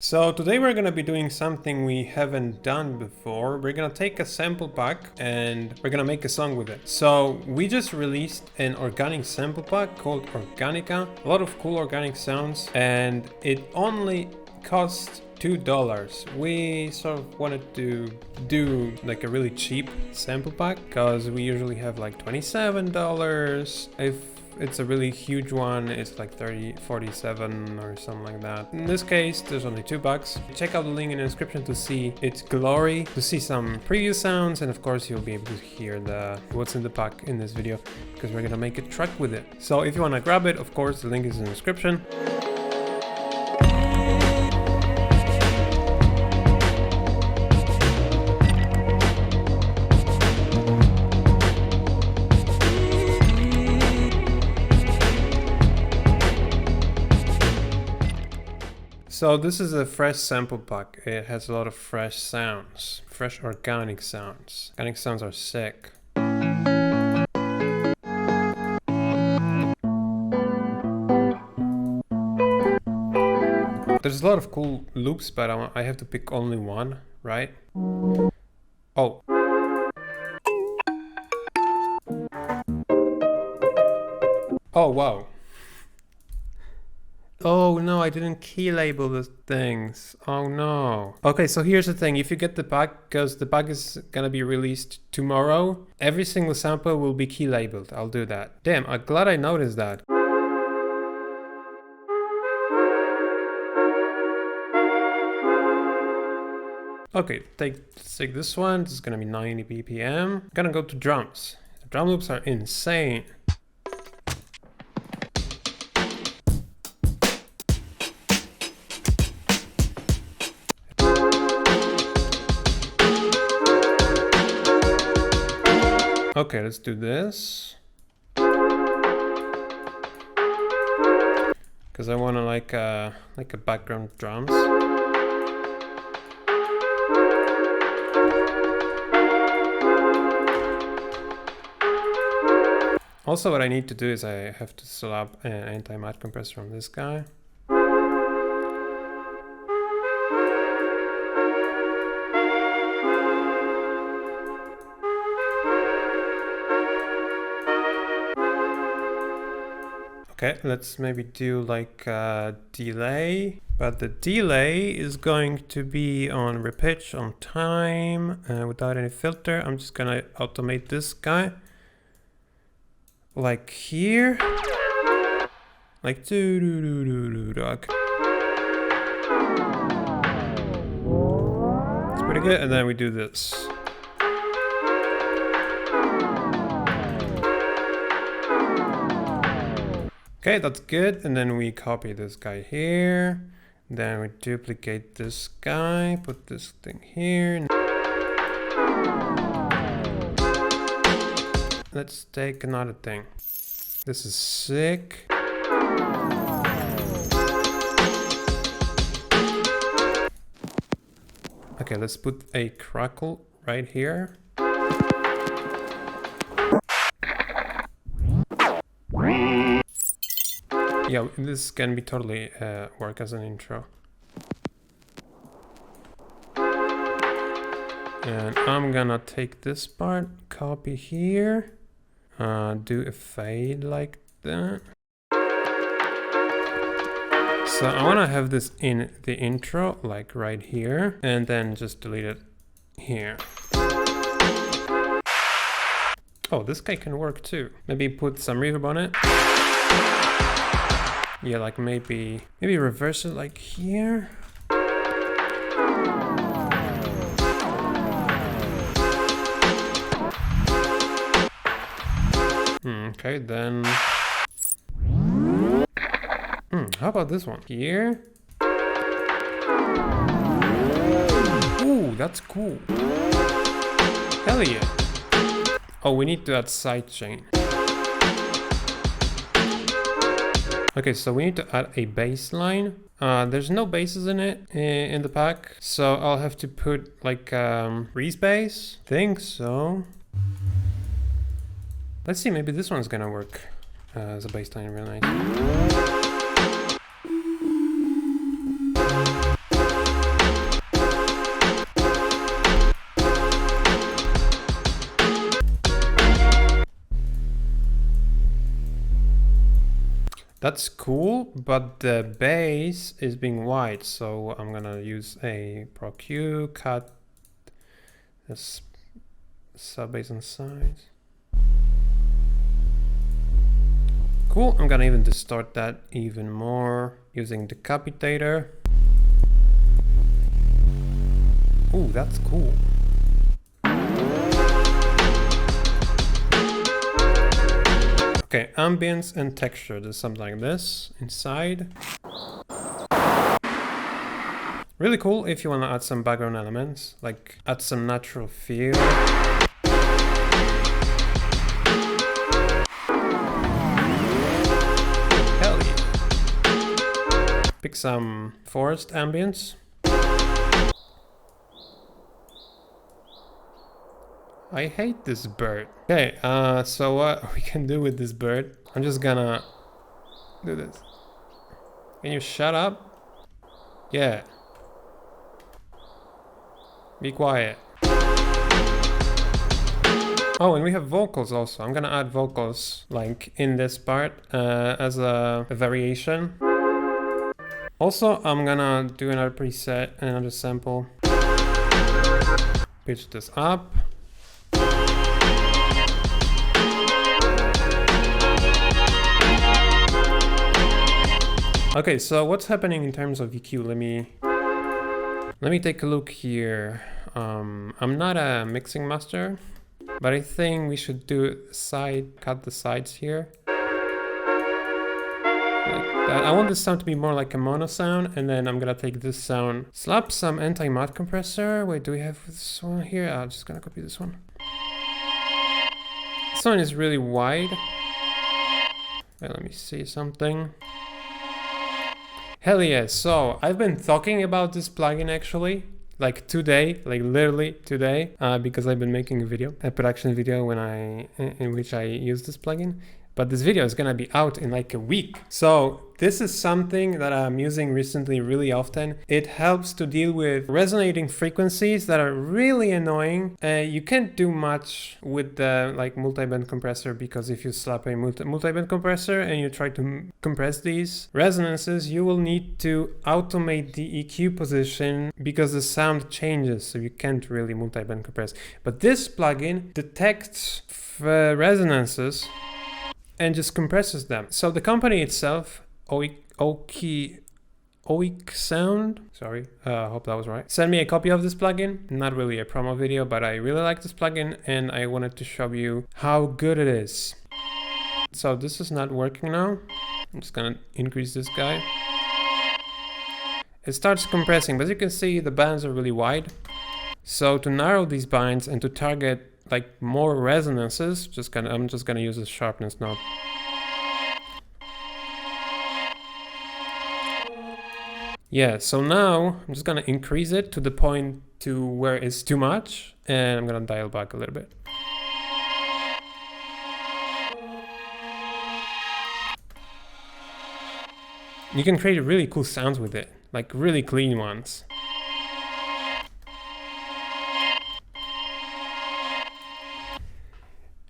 So today we're gonna be doing something we haven't done before. We're gonna take a sample pack and we're gonna make a song with it. So we just released an organic sample pack called ORGANICA. A lot of cool organic sounds, and it only cost $2. We sort of wanted to do like a really cheap sample pack because we usually have like $27. If it's a really huge one, it's like 47 or something like that. In this case, there's only $2. Check out the link in the description to see its glory, to see some previous sounds, and of course you'll be able to hear what's in the pack in this video, because we're gonna make a track with it. So if you wanna grab it, of course, the link is in the description. So this is a fresh sample pack. It has a lot of fresh sounds, fresh organic sounds. Organic sounds are sick. There's a lot of cool loops, but I have to pick only one, right? Oh. Oh, wow. Oh no, I didn't key label the things. Oh no. Okay, so here's the thing. If you get the pack, because the pack is gonna be released tomorrow, every single sample will be key labeled. I'll do that. Damn, I'm glad I noticed that. Okay, let's take this one. This is gonna be 90 BPM. I'm gonna go to drums. The drum loops are insane. Okay, let's do this. Because I want to like a background drums. Also, what I need to do is I have to slap an anti-matte compressor from this guy. Okay, let's maybe do like a delay, but the delay is going to be on repitch, on time, without any filter. I'm just gonna automate this guy. Like here. Like do-do-do-do-do. Okay. It's pretty good, and then we do this. Okay, that's good. And then we copy this guy here. Then we duplicate this guy, put this thing here. Let's take another thing. This is sick. Okay, let's put a crackle right here. Yeah, this can be totally work as an intro. And I'm gonna take this part, copy here, do a fade like that. So I wanna have this in the intro, like right here, and then just delete it here. Oh, this guy can work too. Maybe put some reverb on it. Yeah, like maybe reverse it like here. Okay, then how about this one here? Ooh, that's cool. Hell yeah. Oh, we need to add sidechain. Okay, so we need to add a bass line. There's no basses in it in the pack, so I'll have to put like Reese bass. Think so. Let's see, maybe this one's gonna work as a bass line, real nice. That's cool, but the bass is being wide, so I'm gonna use a Pro Q, cut this sub bass on sides. Cool, I'm gonna even distort that even more using decapitator. Ooh, that's cool. Okay, ambience and texture. There's something like this inside. Really cool if you want to add some background elements, like add some natural feel. Hell yeah. Pick some forest ambience. I hate this bird. Okay, so what we can do with this bird, I'm just gonna do this. Can you shut up? Yeah. Be quiet. Oh, and we have vocals also. I'm gonna add vocals like in this part as a variation. Also, I'm gonna do another preset, another sample. Pitch this up. Okay, so what's happening in terms of EQ? Let me take a look here. I'm not a mixing master, but I think we should do cut the sides here. Like that. I want this sound to be more like a mono sound, and then I'm gonna take this sound, slap some anti-matte compressor. Wait, do we have this one here? I'm just gonna copy this one. This one is really wide. Wait, let me see something. Hell yeah, so I've been talking about this plugin actually, like today, like literally today, because I've been making a production video in which I use this plugin. But this video is gonna be out in like a week. So this is something that I'm using recently really often. It helps to deal with resonating frequencies that are really annoying. You can't do much with the like multi-band compressor, because if you slap a multi-band compressor and you try to compress these resonances, you will need to automate the EQ position because the sound changes, so you can't really multi-band compress. But this plugin detects resonances and just compresses them. So the company itself, Oeksounds, sorry, hope that was right, send me a copy of this plugin. Not really a promo video, but I really like this plugin and I wanted to show you how good it is. So this is not working now. I'm just gonna increase this guy. It starts compressing, but as you can see, the bands are really wide. So to narrow these bands and to target like more resonances, I'm just gonna use the sharpness knob. Yeah, so now I'm just gonna increase it to the point to where it's too much, and I'm gonna dial back a little bit. You can create really cool sounds with it, like really clean ones.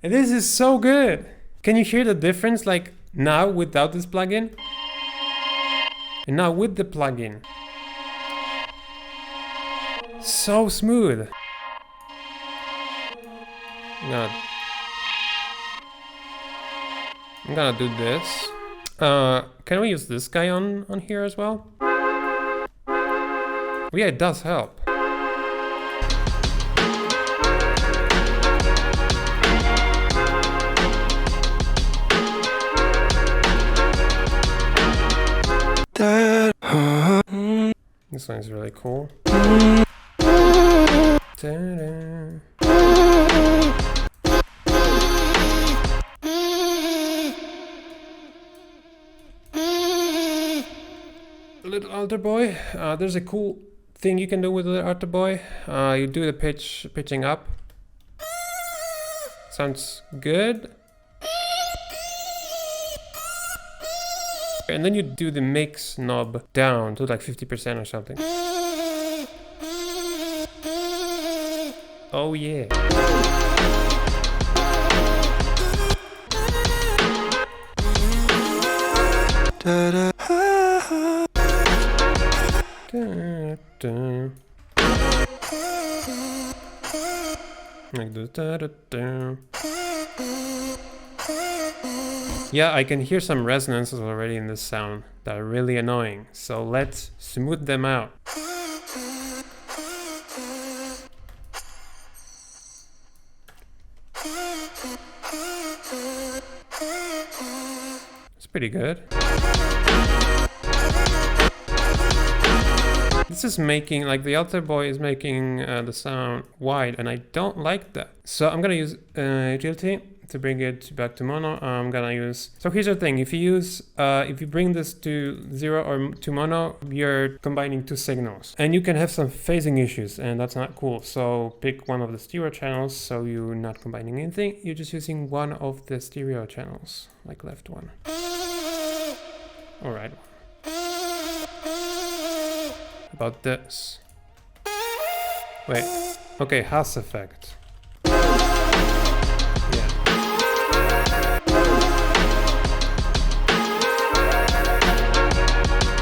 And this is so good. Can you hear the difference, like now without this plugin and now with the plugin? So smooth. I'm gonna do this. Can we use this guy on here as well? Oh, yeah, it does help. This one is really cool. Ta-da. Little altar boy. There's a cool thing you can do with the altar boy. You do the pitching up. Sounds good. And then you do the mix knob down to like 50% or something. Oh yeah. Like this. Yeah, I can hear some resonances already in this sound that are really annoying. So let's smooth them out. It's pretty good. This is making, like the altar boy is making the sound wide, and I don't like that. So I'm gonna use agility to bring it back to mono. I'm gonna use, so here's the thing, if you bring this to 0 or to mono, you're combining two signals. And you can have some phasing issues, and that's not cool. So pick one of the stereo channels, so you're not combining anything, you're just using one of the stereo channels, like left one. All right. About this. Wait. Okay, Haas effect. Yeah.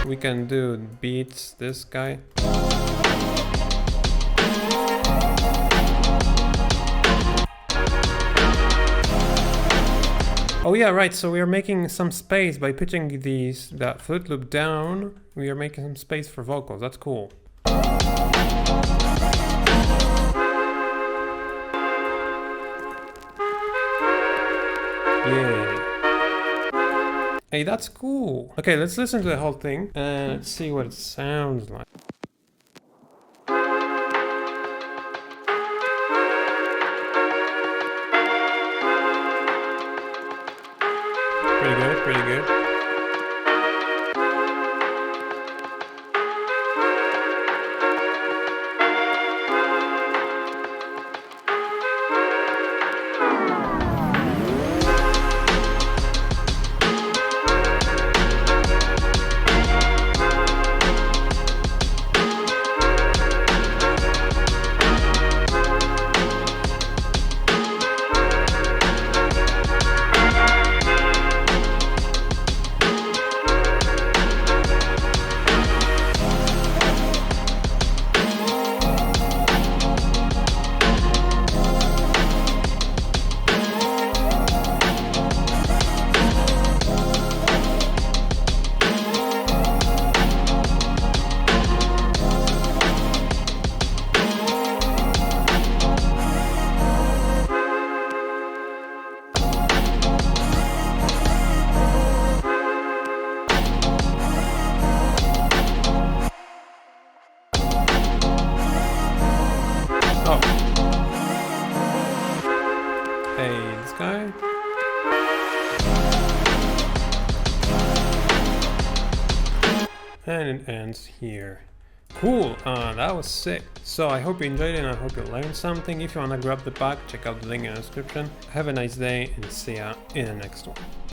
We can do beats, this guy. Oh yeah, right, so we are making some space by pitching that flute loop down. We are making some space for vocals, that's cool. Yeah. Hey, that's cool. Okay, let's listen to the whole thing and let's see what it sounds like. Pretty good, pretty good. Oh. Hey, this guy. And it ends here. Cool, that was sick. So I hope you enjoyed it and I hope you learned something. If you wanna grab the pack, check out the link in the description. Have a nice day and see ya in the next one.